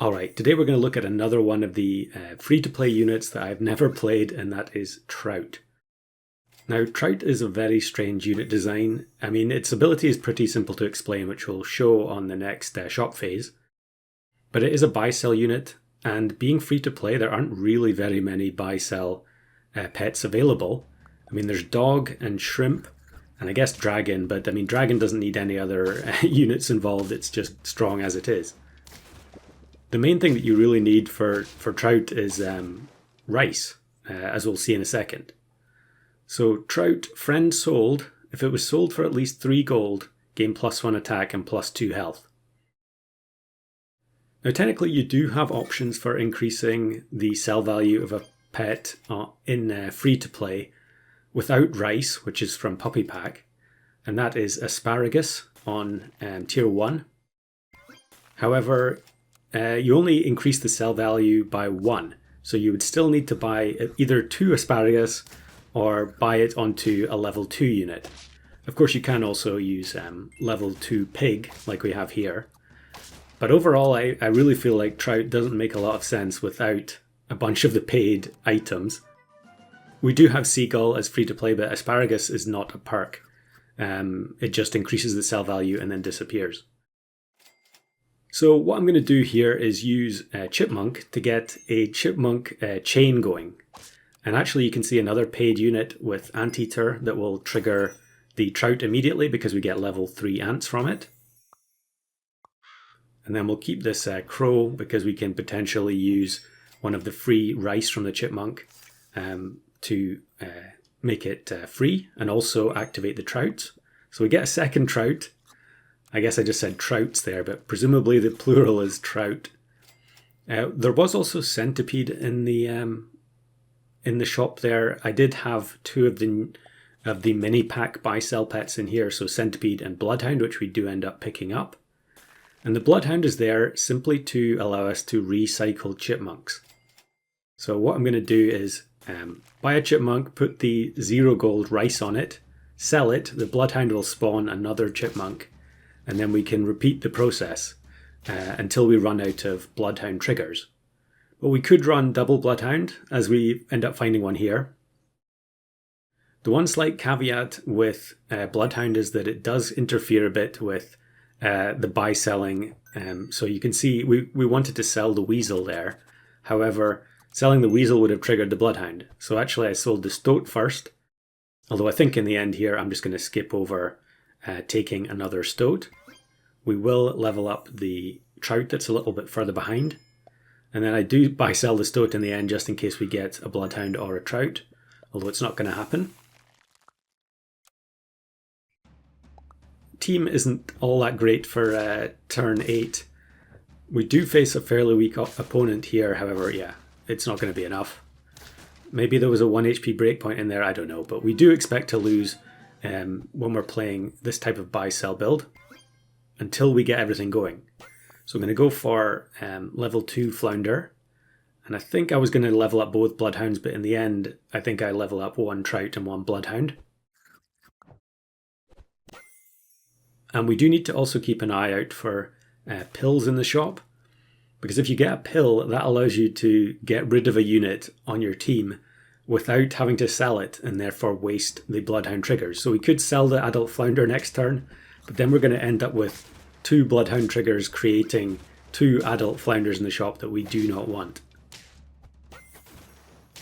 Alright, today we're going to look at another one of the free-to-play units that I've never played, and that is Trout. Now, Trout is a very strange unit design. I mean, its ability is pretty simple to explain, which we'll show on the next shop phase. But it is a buy-sell unit, and being free-to-play, there aren't really very many buy-sell pets available. I mean, there's dog and shrimp, and I guess dragon, but I mean, dragon doesn't need any other units involved, it's just strong as it is. The main thing that you really need for Trout is rice, as we'll see in a second. So Trout, friend sold, if it was sold for at least 3 gold, gain +1 attack and +2 health. Now technically you do have options for increasing the sell value of a pet in free-to-play without rice, which is from Puppy Pack, and that is asparagus on tier 1. However, you only increase the sell value by 1, so you would still need to buy either 2 asparagus or buy it onto a level 2 unit. Of course you can also use level 2 pig like we have here, but overall I really feel like Trout doesn't make a lot of sense without a bunch of the paid items. We do have seagull as free to play, but asparagus is not a perk. It just increases the sell value and then disappears. So what I'm going to do here is use Chipmunk to get a Chipmunk chain going. And actually you can see another paid unit with Anteater that will trigger the Trout immediately because we get level 3 ants from it. And then we'll keep this Crow because we can potentially use one of the free rice from the Chipmunk to make it free and also activate the Trouts. So we get a second Trout. I guess I just said trouts there, but presumably the plural is trout. There was also centipede in the shop there. I did have 2 of the mini pack buy sell pets in here, so centipede and bloodhound, which we do end up picking up. And the bloodhound is there simply to allow us to recycle chipmunks. So what I'm going to do is buy a chipmunk, put the 0 gold rice on it, sell it. The bloodhound will spawn another chipmunk. And then we can repeat the process until we run out of Bloodhound triggers. But we could run double Bloodhound, as we end up finding one here. The one slight caveat with Bloodhound is that it does interfere a bit with the buy-selling. So you can see we wanted to sell the Weasel there. However, selling the Weasel would have triggered the Bloodhound. So actually I sold the Stoat first. Although I think in the end here I'm just going to skip over taking another Stoat. We will level up the Trout that's a little bit further behind. And then I do buy sell the Stoat in the end just in case we get a Bloodhound or a Trout. Although it's not going to happen. Team isn't all that great for turn 8. We do face a fairly weak opponent here, however, yeah, it's not going to be enough. Maybe there was a 1 HP breakpoint in there, I don't know. But we do expect to lose when we're playing this type of buy-sell build until we get everything going. So I'm going to go for level 2 Flounder, and I think I was going to level up both Bloodhounds, but in the end I think I level up 1 Trout and 1 Bloodhound. And we do need to also keep an eye out for pills in the shop, because if you get a pill, that allows you to get rid of a unit on your team without having to sell it and therefore waste the Bloodhound triggers. So we could sell the adult Flounder next turn, but then we're going to end up with 2 Bloodhound triggers creating 2 adult Flounders in the shop that we do not want.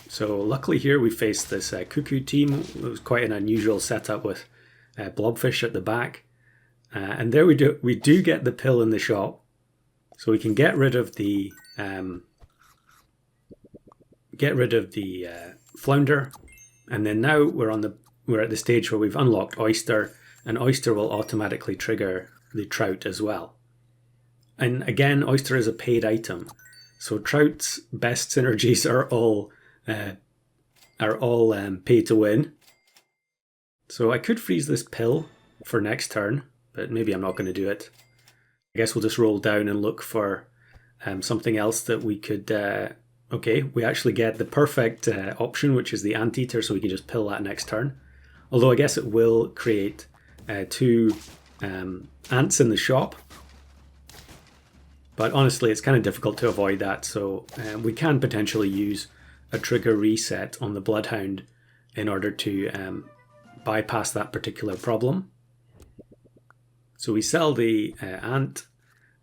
So luckily here we faced this Cuckoo team. It was quite an unusual setup with Blobfish at the back. And there we do get the pill in the shop. So we can get rid of the Flounder, and then now we're at the stage where we've unlocked Oyster, and Oyster will automatically trigger the Trout as well. And again, Oyster is a paid item, so Trout's best synergies are all pay to win. So I could freeze this pill for next turn, but maybe I'm not going to do it. I guess we'll just roll down and look for something else that we could... Okay, we actually get the perfect option, which is the Anteater, so we can just pill that next turn. Although I guess it will create 2 ants in the shop. But honestly, it's kind of difficult to avoid that, so we can potentially use a trigger reset on the Bloodhound in order to bypass that particular problem. So we sell the ant,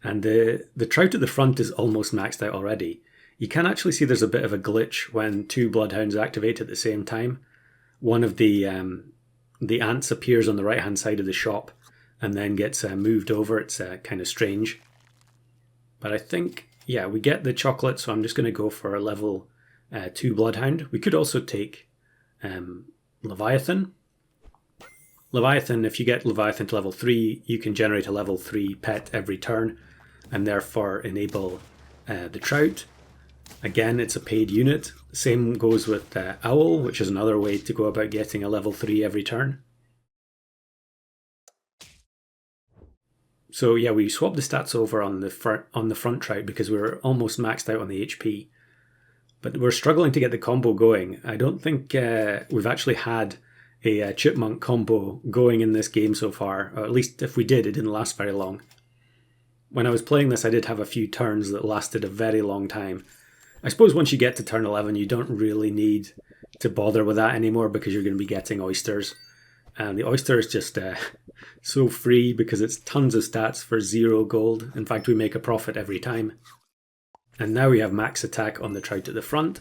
and the trout at the front is almost maxed out already. You can actually see there's a bit of a glitch when two Bloodhounds activate at the same time. One of the ants appears on the right hand side of the shop and then gets moved over. It's kind of strange. But I think, yeah, we get the chocolate, so I'm just going to go for a level 2 Bloodhound. We could also take Leviathan. Leviathan, if you get Leviathan to level 3, you can generate a level 3 pet every turn and therefore enable the Trout. Again, it's a paid unit. Same goes with Owl, which is another way to go about getting a level 3 every turn. So yeah, we swapped the stats over on the front Trout because we were almost maxed out on the HP. But we're struggling to get the combo going. I don't think we've actually had a chipmunk combo going in this game so far. Or at least if we did, it didn't last very long. When I was playing this, I did have a few turns that lasted a very long time. I suppose once you get to turn 11, you don't really need to bother with that anymore because you're going to be getting oysters. And the oyster is just so free because it's tons of stats for 0 gold. In fact, we make a profit every time. And now we have max attack on the Trout at the front.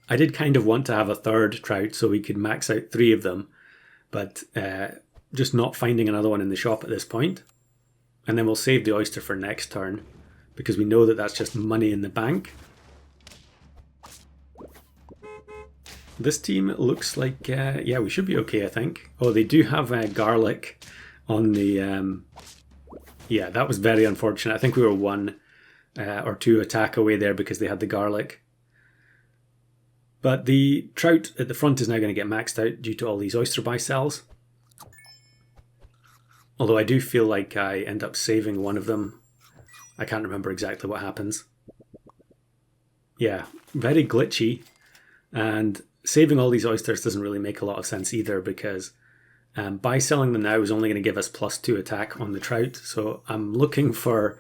I did kind of want to have a third Trout so we could max out 3 of them, but just not finding another one in the shop at this point. And then we'll save the oyster for next turn because we know that that's just money in the bank. This team looks like, yeah, we should be okay, I think. Oh, they do have garlic on the... yeah, that was very unfortunate. I think we were 1 or 2 attack away there because they had the garlic. But the Trout at the front is now going to get maxed out due to all these oyster buy cells. Although I do feel like I end up saving one of them. I can't remember exactly what happens. Yeah, very glitchy. And saving all these oysters doesn't really make a lot of sense either because buy selling them now is only going to give us +2 attack on the Trout. So I'm looking for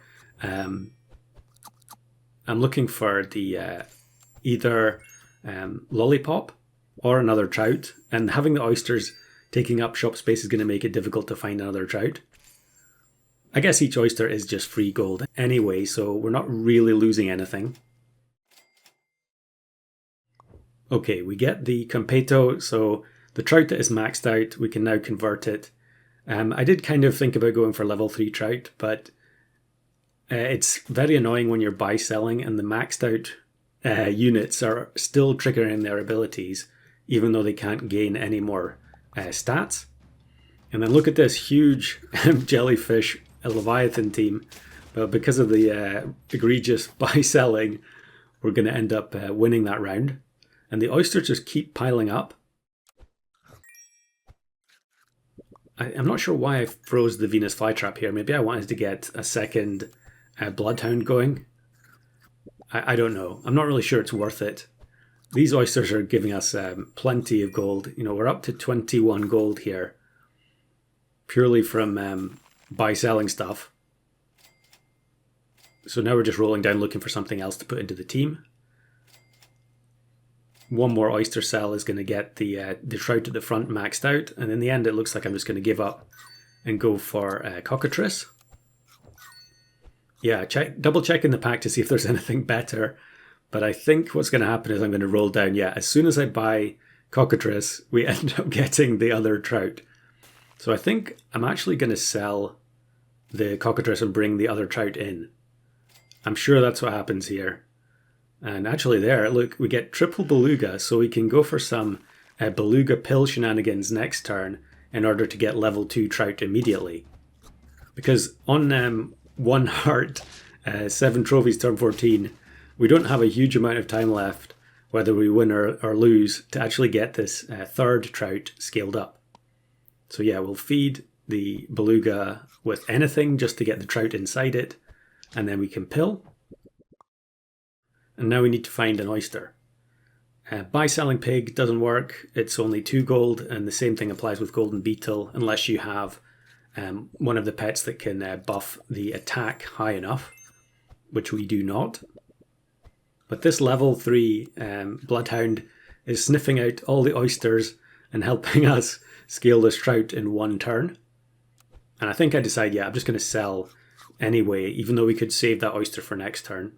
the either Lollipop or another Trout, and having the oysters taking up shop space is going to make it difficult to find another Trout. I guess each oyster is just free gold anyway, so we're not really losing anything. Okay, we get the Octopocto, so the Trout that is maxed out, we can now convert it. I did kind of think about going for level 3 Trout, but it's very annoying when you're buy selling and the maxed out units are still triggering their abilities, even though they can't gain any more stats. And then look at this huge jellyfish Leviathan team. But because of the egregious buy selling, we're going to end up winning that round. And the oysters just keep piling up. I'm not sure why I froze the Venus flytrap here. Maybe I wanted to get a second Bloodhound going. I don't know. I'm not really sure it's worth it. These oysters are giving us plenty of gold. You know, we're up to 21 gold here, purely from buy-selling stuff. So now we're just rolling down looking for something else to put into the team. One more oyster cell is going to get the Trout at the front maxed out, and in the end it looks like I'm just going to give up and go for Cockatrice. Yeah, double check in the pack to see if there's anything better. But I think what's going to happen is I'm going to roll down. Yeah, as soon as I buy Cockatrice, we end up getting the other Trout. So I think I'm actually going to sell the Cockatrice and bring the other Trout in. I'm sure that's what happens here. And actually there, look, we get triple Beluga, so we can go for some Beluga pill shenanigans next turn in order to get level 2 Trout immediately. Because on 1 heart, 7 trophies turn 14, we don't have a huge amount of time left, whether we win or lose, to actually get this third Trout scaled up. So yeah, we'll feed the Beluga with anything just to get the Trout inside it, and then we can pill. And now we need to find an oyster. Buy-selling pig doesn't work. It's only 2 gold, and the same thing applies with golden beetle, unless you have one of the pets that can buff the attack high enough, which we do not. But this level 3 Bloodhound is sniffing out all the oysters and helping us scale this trout in one turn. And I think I decide, yeah, I'm just going to sell anyway, even though we could save that oyster for next turn.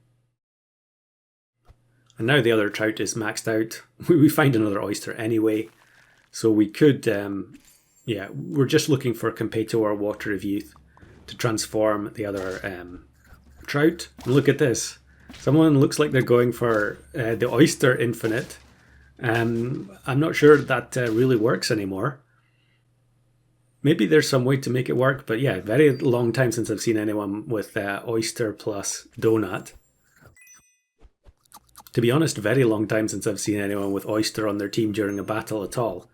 And now the other trout is maxed out. We find another oyster anyway. So we could, yeah, we're just looking for Octopocto or Water of Youth to transform the other trout. And look at this. Someone looks like they're going for the oyster infinite. I'm not sure that really works anymore. Maybe there's some way to make it work, but yeah, very long time since I've seen anyone with oyster plus donut. To be honest, very long time since I've seen anyone with oyster on their team during a battle at all,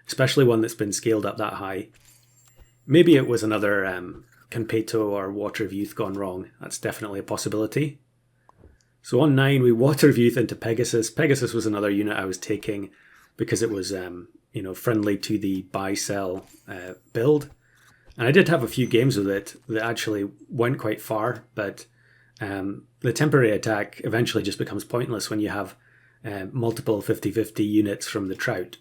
especially one that's been scaled up that high. Maybe it was another Octopocto or Water of Youth gone wrong. That's definitely a possibility. So on 9, we Water of Youth into Pegasus. Pegasus was another unit I was taking because it was friendly to the buy-sell build. And I did have a few games with it that actually went quite far, but the temporary attack eventually just becomes pointless when you have multiple 50-50 units from the Trout.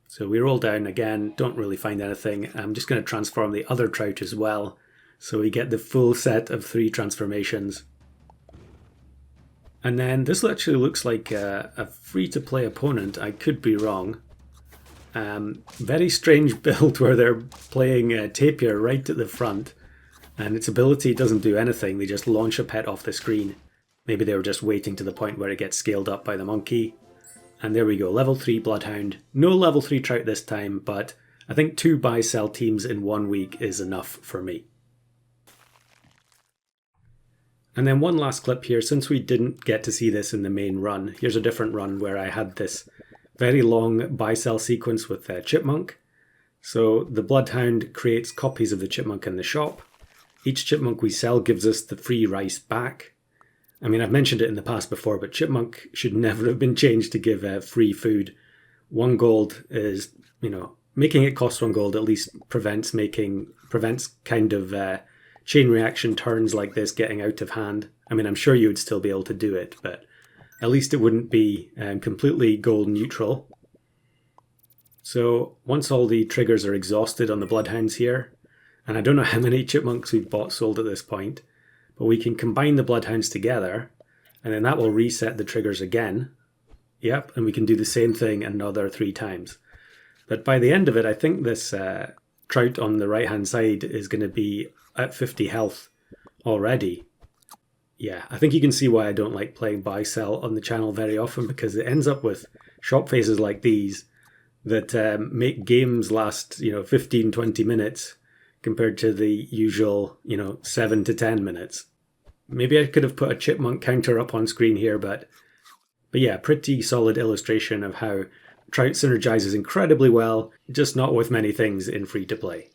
So we roll down again, don't really find anything. I'm just going to transform the other Trout as well, so we get the full set of 3 transformations. And then this actually looks like a free-to-play opponent. I could be wrong. Very strange build where they're playing Tapir right at the front, and its ability doesn't do anything. They just launch a pet off the screen. Maybe they were just waiting to the point where it gets scaled up by the monkey. And there we go, level 3 Bloodhound. No level 3 Trout this time, but I think 2 buy-sell teams in 1 week is enough for me. And then one last clip here, since we didn't get to see this in the main run, here's a different run where I had this very long buy-sell sequence with Chipmunk. So the Bloodhound creates copies of the Chipmunk in the shop. Each Chipmunk we sell gives us the free rice back. I mean, I've mentioned it in the past before, but Chipmunk should never have been changed to give free food. 1 gold is, making it cost 1 gold at least prevents kind of chain reaction turns like this getting out of hand. I mean, I'm sure you would still be able to do it, but at least it wouldn't be completely gold neutral. So once all the triggers are exhausted on the Bloodhounds here, and I don't know how many Chipmunks we've bought sold at this point, but we can combine the Bloodhounds together, and then that will reset the triggers again. Yep, and we can do the same thing another 3 times. But by the end of it, I think this Trout on the right-hand side is going to be at 50 health already. Yeah, I think you can see why I don't like playing buy-sell on the channel very often, because it ends up with shop phases like these that make games last, 15, 20 minutes compared to the usual, 7 to 10 minutes. Maybe I could have put a Chipmunk counter up on screen here, but yeah, pretty solid illustration of how Trout synergizes incredibly well, just not with many things in free-to-play.